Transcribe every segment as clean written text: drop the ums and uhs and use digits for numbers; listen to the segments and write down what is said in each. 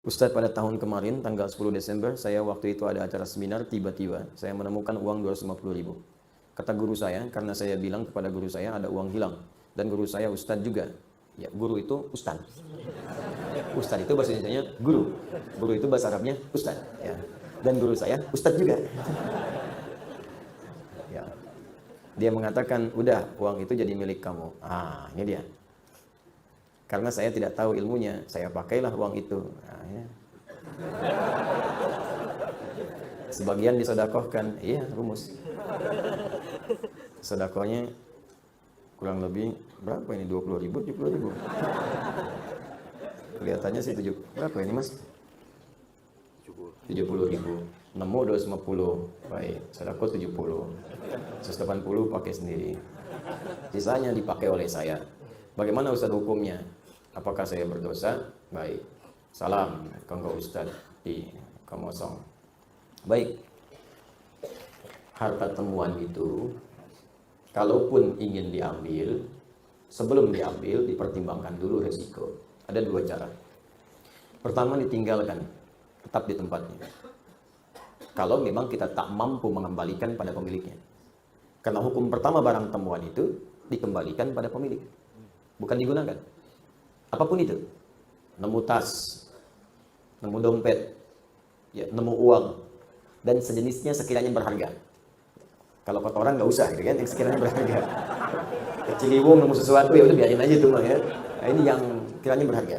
Ustadz, pada tahun kemarin, tanggal 10 Desember, saya waktu itu ada acara seminar, tiba-tiba saya menemukan uang 250.000. Kata guru saya, karena saya bilang kepada guru saya ada uang hilang. Dan guru saya Ustadz juga. Ya, guru itu Ustadz. Ustadz itu bahasa Indonesianya guru. Guru itu bahasa Arabnya Ustadz. Ya. Dan guru saya Ustadz juga. Ya. Dia mengatakan, udah, uang itu jadi milik kamu. Ah, ini dia. Karena saya tidak tahu ilmunya, saya pakailah uang itu. Nah, ya. Sebagian disodakohkan, iya rumus. Sodakohnya kurang lebih berapa ini? 20.000, 70.000. Kelihatannya sih berapa ini mas? 70.000. Nemu 250, baik. Sodakoh 70, 180 pakai sendiri. Sisanya dipakai oleh saya. Bagaimana Ustadz hukumnya? Apakah saya berdosa? Baik. Salam, kanggo Ustadz di Komosong. Baik. Harta temuan itu, kalaupun ingin diambil, sebelum diambil, dipertimbangkan dulu resiko. Ada dua cara. Pertama, ditinggalkan. Tetap di tempatnya. Kalau memang kita tak mampu mengembalikan pada pemiliknya. Karena hukum pertama barang temuan itu, dikembalikan pada pemilik. Bukan digunakan. Apapun itu. Nemu tas, nemu dompet, ya, nemu uang, dan sejenisnya sekiranya berharga. Kalau kotoran nggak usah, gitu kan, yang sekiranya berharga. Keciliwung nemu sesuatu, ya udah biarin aja itu mah ya. Nah, ini yang kiranya berharga.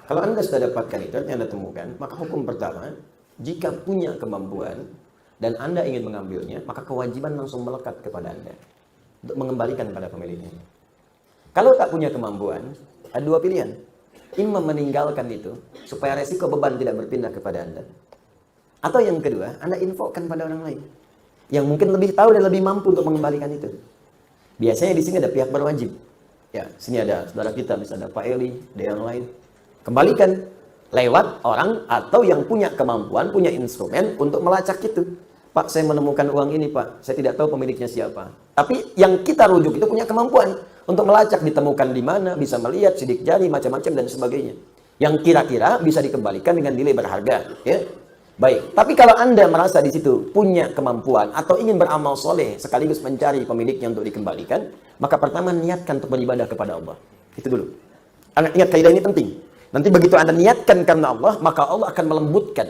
Kalau Anda sudah dapatkan itu, yang Anda temukan, maka hukum pertama, jika punya kemampuan dan Anda ingin mengambilnya, maka kewajiban langsung melekat kepada Anda untuk mengembalikan pada pemiliknya. Kalau tak punya kemampuan, ada dua pilihan. Imam meninggalkan itu, supaya resiko beban tidak berpindah kepada Anda. Atau yang kedua, Anda infokan pada orang lain. Yang mungkin lebih tahu dan lebih mampu untuk mengembalikan itu. Biasanya di sini ada pihak berwajib. Ya, sini ada saudara kita, misalnya ada Pak Eli, ada yang lain. Kembalikan lewat orang atau yang punya kemampuan, punya instrumen untuk melacak itu. Pak, saya menemukan uang ini, Pak. Saya tidak tahu pemiliknya siapa. Tapi yang kita rujuk itu punya kemampuan untuk melacak, ditemukan di mana, bisa melihat sidik jari, macam-macam dan sebagainya. Yang kira-kira bisa dikembalikan dengan nilai berharga. Ya? Baik. Tapi kalau Anda merasa di situ punya kemampuan atau ingin beramal soleh sekaligus mencari pemiliknya untuk dikembalikan, maka pertama niatkan untuk beribadah kepada Allah. Itu dulu. Anda ingat kaidah ini penting. Nanti begitu Anda niatkan karena Allah, maka Allah akan melembutkan.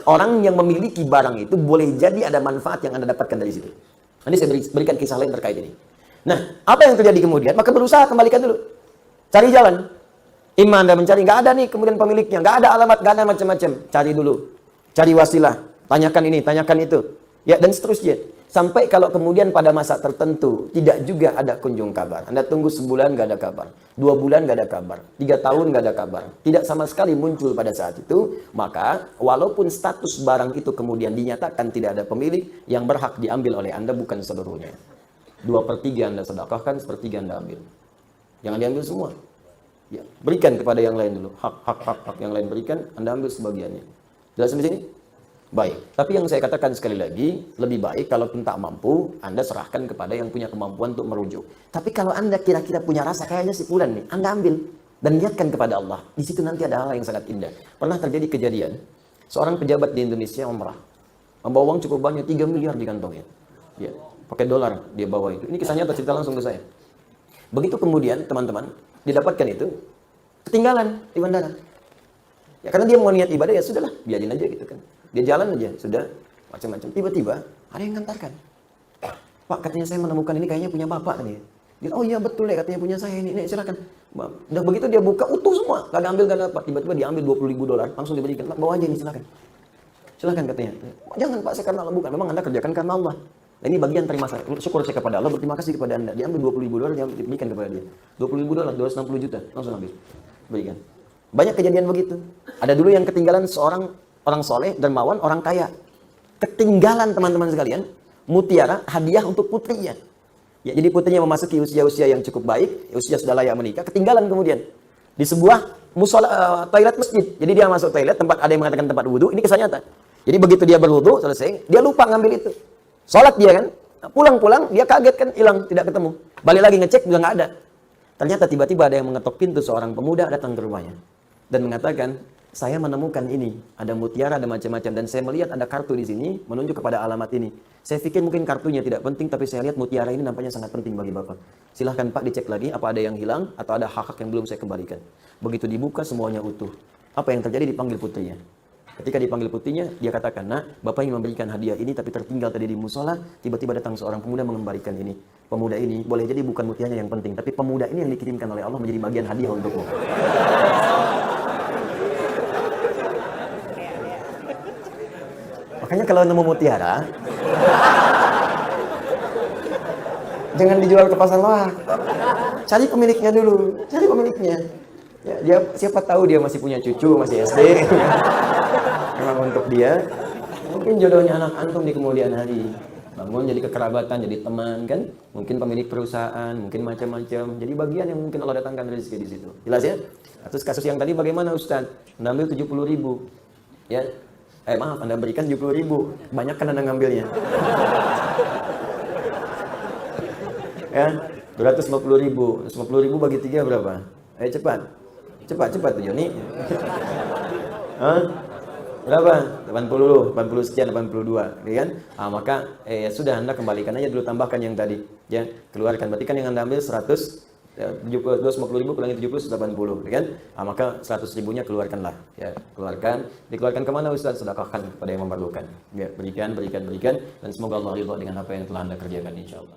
Orang yang memiliki barang itu boleh jadi ada manfaat yang Anda dapatkan dari situ. Nanti saya berikan kisah lain terkait ini. Nah, apa yang terjadi kemudian? Maka berusaha kembalikan dulu. Cari jalan. Iman Anda mencari, nggak ada nih kemudian pemiliknya, nggak ada alamat, nggak ada macam-macam. Cari dulu. Cari wasilah. Tanyakan ini, tanyakan itu. Ya, dan seterusnya. Sampai kalau kemudian pada masa tertentu tidak juga ada kunjung kabar. Anda tunggu sebulan nggak ada kabar. 2 bulan nggak ada kabar. 3 tahun nggak ada kabar. Tidak sama sekali muncul pada saat itu. Maka walaupun status barang itu kemudian dinyatakan tidak ada pemilik, yang berhak diambil oleh Anda bukan seluruhnya. 2/3 Anda sedekahkan, 1/3 Anda ambil. Jangan diambil semua. Ya, berikan kepada yang lain dulu. Hak yang lain berikan, Anda ambil sebagiannya. Jelas sampai sini? Baik. Tapi yang saya katakan sekali lagi, lebih baik kalau pun tak mampu, Anda serahkan kepada yang punya kemampuan untuk merujuk. Tapi kalau Anda kira-kira punya rasa kayaknya si fulan nih, Anda ambil dan niatkan kepada Allah. Di situ nanti ada hal yang sangat indah. Pernah terjadi kejadian, seorang pejabat di Indonesia umrah, membawa uang cukup banyak, 3 miliar di kantongnya. Ya, pakai dolar dia bawa itu. Ini kisahnya cerita langsung ke saya. Begitu kemudian teman-teman didapatkan itu, ketinggalan di bandara. Ya karena dia mau niat ibadah, ya sudahlah, biarin aja gitu kan. Dia jalan aja, sudah macam-macam. Tiba-tiba ada yang ngantarkan. Pak, katanya saya menemukan ini kayaknya punya bapak nih. Dia, oh iya betul ya, katanya punya saya ini. Nih, silakan. Udah begitu dia buka utuh semua, gak ambil gak dapat. Tiba-tiba diambil 20.000 dolar, langsung diberikan. Pak, bawa aja nih, silakan. Silakan katanya. Jangan Pak, saya karena Allah, bukan. Memang Anda kerjakan karena Allah. Nah, ini bagian terima saya. Syukur saya kepada Allah, berterima kasih kepada Anda. Diambil 20.000 dolar, diberikan kepada dia. 20.000 dolar, 260 juta, langsung ambil. Berikan. Banyak kejadian begitu. Ada dulu yang ketinggalan seorang orang soleh, dermawan, orang kaya. Ketinggalan teman-teman sekalian, mutiara, hadiah untuk putrinya. Ya, jadi putrinya memasuki usia-usia yang cukup baik, usia sudah layak menikah, ketinggalan kemudian. Di sebuah toilet masjid. Jadi dia masuk toilet, tempat ada yang mengatakan tempat wudhu, ini kisah nyata. Jadi begitu dia berwudhu, selesai, dia lupa ngambil itu. Sholat dia kan, pulang-pulang, dia kaget kan, hilang, tidak ketemu. Balik lagi ngecek, juga nggak ada. Ternyata tiba-tiba ada yang mengetok pintu, seorang pemuda datang ke rumahnya. dan mengatakan, saya menemukan ini, ada mutiara, ada macam-macam, dan saya melihat ada kartu di sini menunjuk kepada alamat ini. Saya pikir mungkin kartunya tidak penting, tapi saya lihat mutiara ini nampaknya sangat penting bagi Bapak. Silahkan Pak dicek lagi apa ada yang hilang atau ada hak-hak yang belum saya kembalikan. Begitu dibuka semuanya utuh. Apa yang terjadi? Dipanggil putrinya. Ketika dipanggil putrinya, dia katakan, nak, Bapak ingin memberikan hadiah ini tapi tertinggal tadi di musola, tiba-tiba datang seorang pemuda mengembalikan ini. Pemuda ini boleh jadi bukan mutiaranya yang penting, tapi pemuda ini yang dikirimkan oleh Allah menjadi bagian hadiah untukmu. Makanya kalau nemu mutiara, jangan dijual ke pasar loak. Cari pemiliknya dulu, cari pemiliknya. Ya, dia siapa tahu dia masih punya cucu, masih SD. Memang untuk dia, mungkin jodohnya anak antum di kemudian hari. Bangun jadi kekerabatan, jadi teman kan? Mungkin pemilik perusahaan, mungkin macam-macam. Jadi bagian yang mungkin Allah datangkan rezeki di situ. Jelas ya? Terus kasus yang tadi bagaimana Ustaz? Anda ambil 70.000. Ya. Maaf, Anda berikan 70.000. Banyak kan Anda ngambilnya. Ya, 250.000. 50.000 bagi 3 berapa? Ayo cepat. Cepat tuh Joni. Berapa? 80 sekian, 82, ya kan? Maka sudah Anda kembalikan aja dulu, tambahkan yang tadi, ya, keluarkan. Berarti kan yang Anda ambil 100, 250.000 kurangi 70 80, ya kan? Maka 100.000-nya keluarkanlah, ya, keluarkan. Dikeluarkan kemana Ustaz? Sedekahkan kepada yang memerlukan. Ya, berikan, dan semoga Allah ridha dengan apa yang telah Anda kerjakan insyaallah.